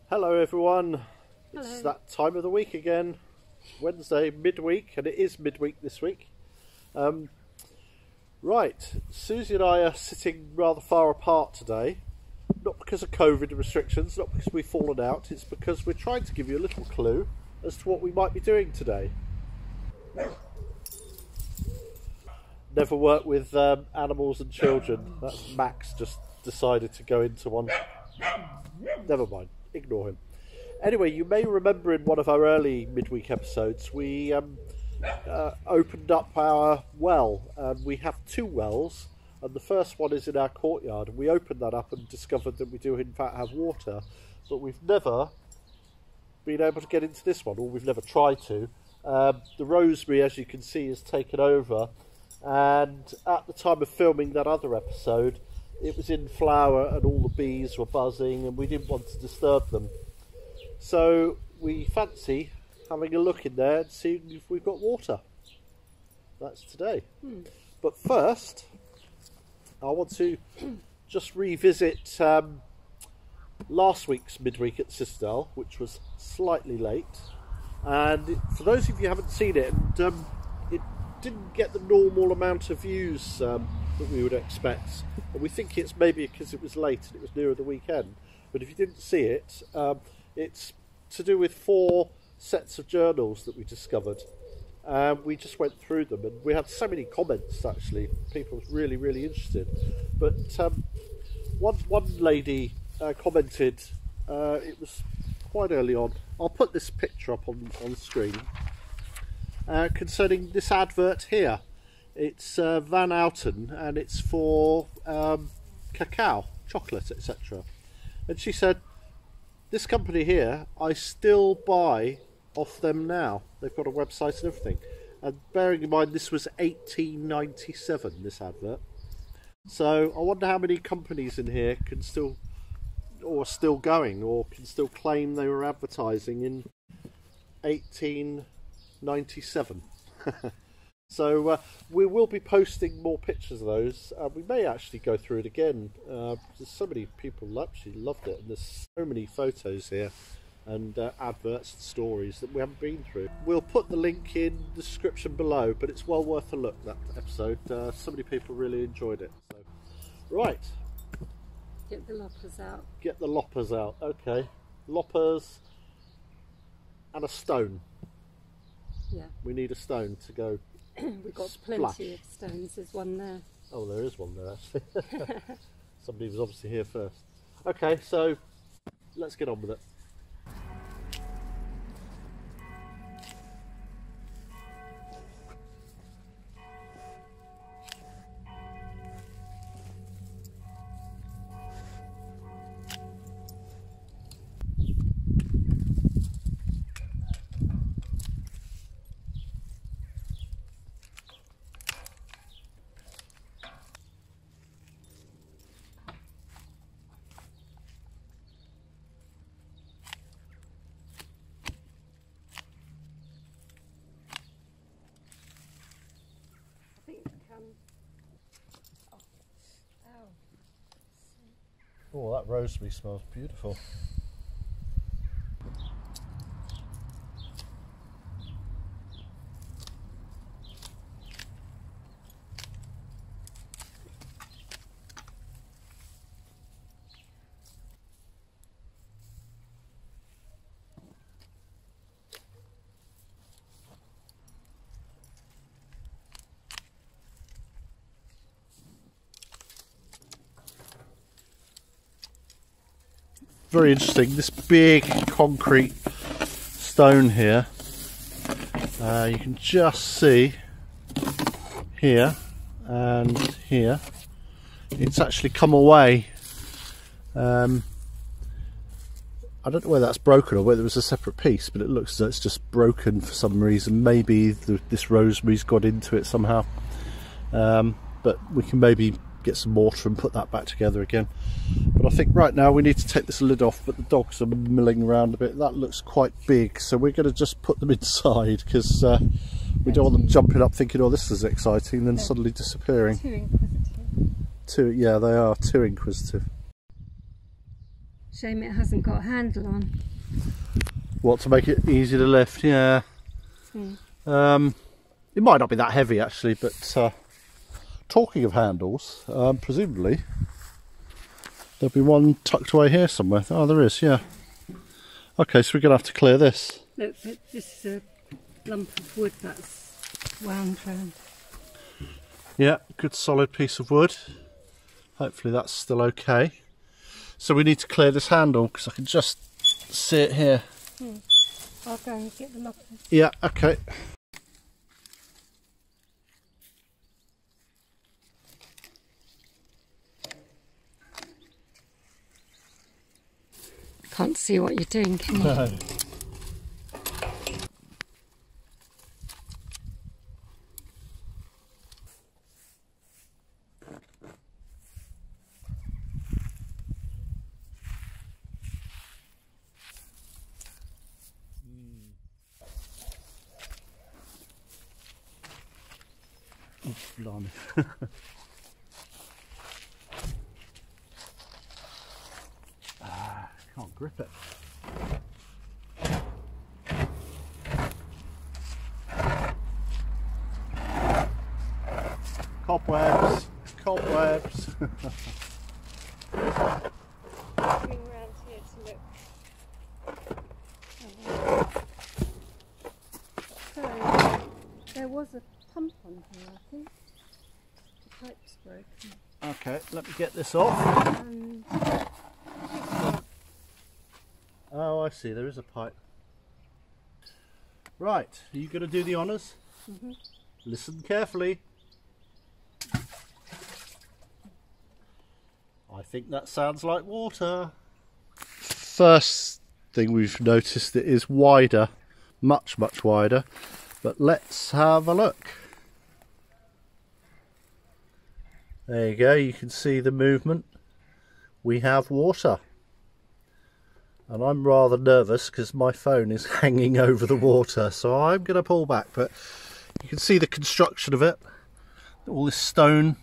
Hello everyone. Hello. It's that time of the week again. Wednesday, midweek, and it is midweek this week. Right, Susie and I are sitting rather far apart today. Not because of COVID restrictions, not because we've fallen out, it's because we're trying to give you a little clue as to what we might be doing today. Never work with animals and children. That's Max just decided to go into one. Never mind. Ignore him. Anyway, you may remember in one of our early midweek episodes we opened up our well, and we have two wells, and the first one is in our courtyard, and we opened that up and discovered that we do in fact have water, but we've never been able to get into this one, or we've never tried to. The rosemary, as you can see, is taken over, and at the time of filming that other episode it was in flower and all the bees were buzzing and we didn't want to disturb them. So we fancy having a look in there and seeing if we've got water. That's today. But first, I want to just revisit last week's midweek at the Citadelle, which was slightly late. And for those of you who haven't seen it, and it didn't get the normal amount of views that we would expect. And we think it's maybe because it was late and it was nearer the weekend. But if you didn't see it, it's to do with 4 sets of journals that we discovered. We just went through them and we had so many comments actually. People were really, really interested. But one lady commented, it was quite early on. I'll put this picture up on screen. Concerning this advert here. It's Van Houten and it's for cacao, chocolate, etc. And she said, this company here, I still buy off them now. They've got a website and everything. And bearing in mind this was 1897, this advert. So I wonder how many companies in here can still, or are still going, or can still claim they were advertising in 1897. So we will be posting more pictures of those. We may actually go through it again. There's so many people actually loved it, and there's so many photos here and adverts and stories that we haven't been through. We'll put the link in the description below, but it's well worth a look, that episode. So many people really enjoyed it. So, right. Get the loppers out. Get the loppers out. Okay. Loppers and a stone. Yeah. We need a stone to go. We've got splash. plenty of stones. There's one there. Oh, there is one there actually. Somebody was obviously here first. Okay, so let's get on with it. Oh, that rosemary smells beautiful. Very interesting, this big concrete stone here, you can just see here and here, it's actually come away. I don't know whether that's broken or whether it was a separate piece, but it looks as though it's just broken for some reason. Maybe this rosemary's got into it somehow, but we can maybe get some mortar and put that back together again. But I think right now we need to take this lid off, but the dogs are milling around a bit. That looks quite big, so we're going to just put them inside because we don't want them jumping up thinking, oh, this is exciting, and then suddenly disappearing. Too inquisitive. Yeah, they are too inquisitive. Shame it hasn't got a handle on. What, to make it easy to lift? Yeah. It might not be that heavy actually, but talking of handles, presumably there'll be one tucked away here somewhere. Oh, there is, yeah. Okay, so we're going to have to clear this. Look, this is a lump of wood that's wound round. Yeah, good solid piece of wood. Hopefully that's still okay. So we need to clear this handle because I can just see it here. I'll go and get the lockers. Yeah, okay. Can't see what you're doing, can you? No. Oh, blimey. Can't grip it. Cobwebs, cobwebs. Coming round here to look. So, there was a pump on here, I think. The pipe's broken. Okay, let me get this off. And Oh, I see, there is a pipe. Right, are you going to do the honours? Listen carefully. I think that sounds like water. First thing we've noticed, it is wider, much wider, but let's have a look. There you go, you can see the movement. We have water. And I'm rather nervous because my phone is hanging over the water, so I'm going to pull back. But you can see the construction of it, all this stone.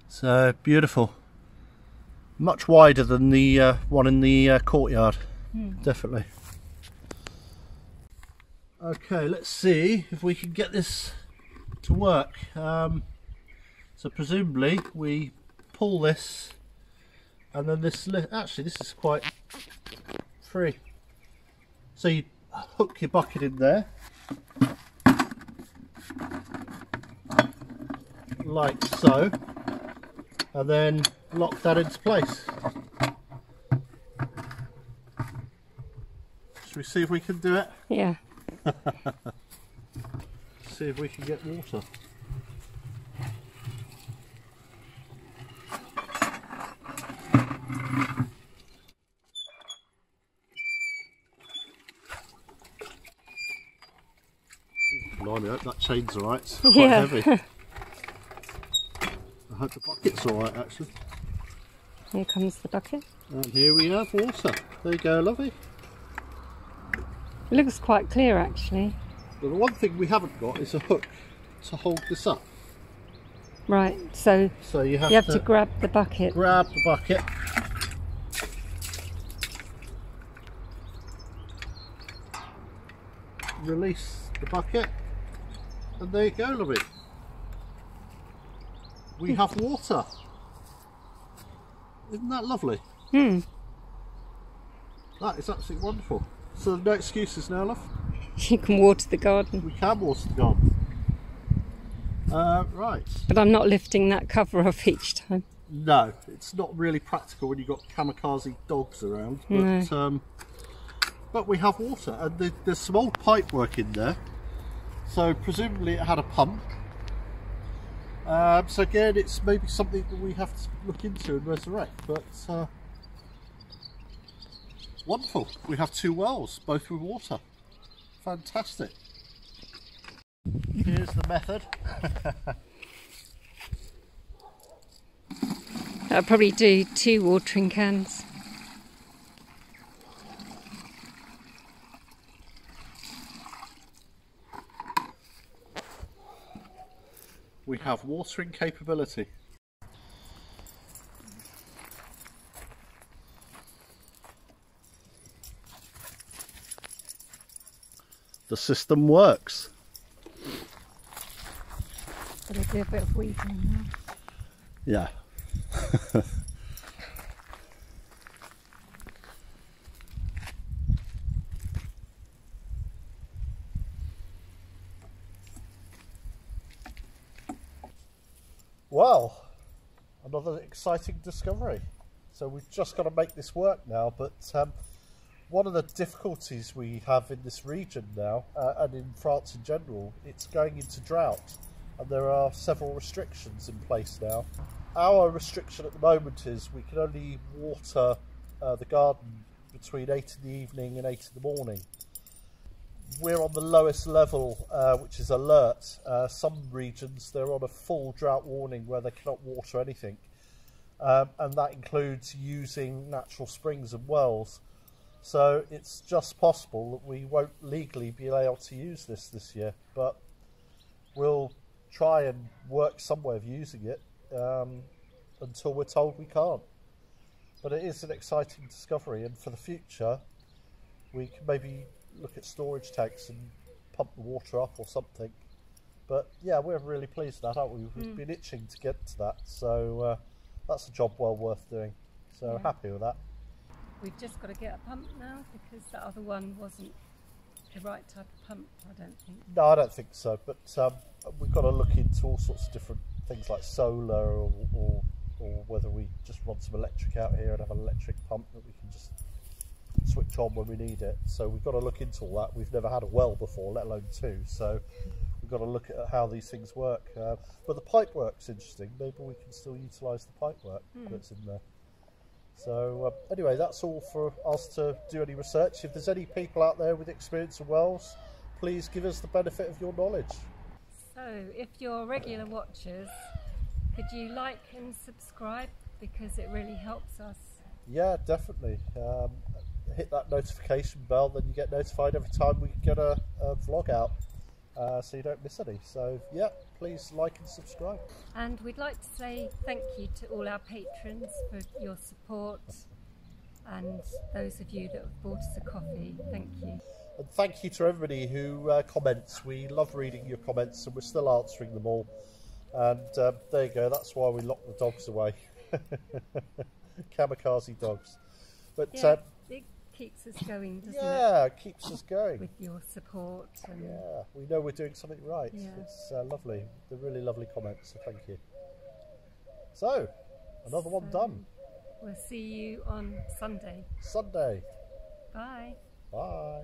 So beautiful. Much wider than the one in the courtyard, definitely. Okay, let's see if we can get this to work. So presumably we pull this, and then this, actually this is quite free. So you hook your bucket in there, like so, and then lock that into place. Should we see if we can do it? yeah. See if we can get water. Blimey, I hope that chain's alright, it's quite heavy. I hope the bucket's alright actually. Here comes the bucket. And here we have water. There you go, lovely. It looks quite clear actually. But the one thing we haven't got is a hook to hold this up. Right, so you have to grab the bucket. Grab the bucket. Release the bucket. And there you go, lovely. We have water. Isn't that lovely? That is absolutely wonderful. So no excuses now, love. You can water the garden. We can water the garden. Right. But I'm not lifting that cover off each time. No, it's not really practical when you've got kamikaze dogs around. But, No. But we have water, and there's some old pipe work in there. So presumably it had a pump. So again, it's maybe something that we have to look into and resurrect. But wonderful. We have 2 wells, both with water. Fantastic. Here's the method. I'll probably do 2 watering cans. We have watering capability. the system works. Gonna do a bit of weeding now. Yeah. Well, another exciting discovery. So we've just got to make this work now, but one of the difficulties we have in this region now, and in France in general, it's going into drought, and there are several restrictions in place now. Our restriction at the moment is we can only water the garden between 8 in the evening and 8 in the morning. We're on the lowest level, which is alert. Some regions, they're on a full drought warning where they cannot water anything. And that includes using natural springs and wells. So it's just possible that we won't legally be able to use this year, but we'll try and work some way of using it until we're told we can't. But it is an exciting discovery, and for the future we can maybe look at storage tanks and pump the water up or something. But yeah, we're really pleased with that, aren't we? We've been itching to get to that, so that's a job well worth doing. So happy with that. We've just got to get a pump now because that other one wasn't the right type of pump, I don't think. No, I don't think so, but we've got to look into all sorts of different things like solar or whether we just run some electric out here and have an electric pump that we can just switch on when we need it. So we've got to look into all that. We've never had a well before, let alone two, so we've got to look at how these things work. But the pipe work's interesting. Maybe we can still utilise the pipe work that's in there. So anyway, that's all for us to do any research. If there's any people out there with experience of wells, please give us the benefit of your knowledge. So if you're regular watchers, could you like and subscribe, because it really helps us. Yeah, definitely. Hit that notification bell, then you get notified every time we get a vlog out, so you don't miss any. So yeah, please like and subscribe. And we'd like to say thank you to all our patrons for your support, and those of you that have bought us a coffee, thank you. And thank you to everybody who comments. We love reading your comments, and we're still answering them all. And there you go, that's why we lock the dogs away. Kamikaze dogs. But yeah, it keeps us going, doesn't it? Yeah, it keeps us going. With your support. And yeah, we know we're doing something right. Yeah. It's lovely. They're really lovely comments, so thank you. So, another one done. We'll see you on Sunday. Sunday. Bye. Bye.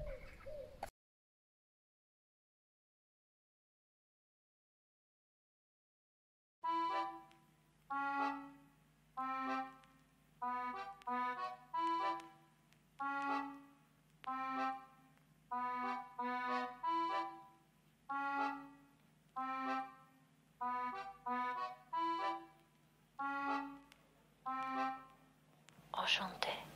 Enchanté.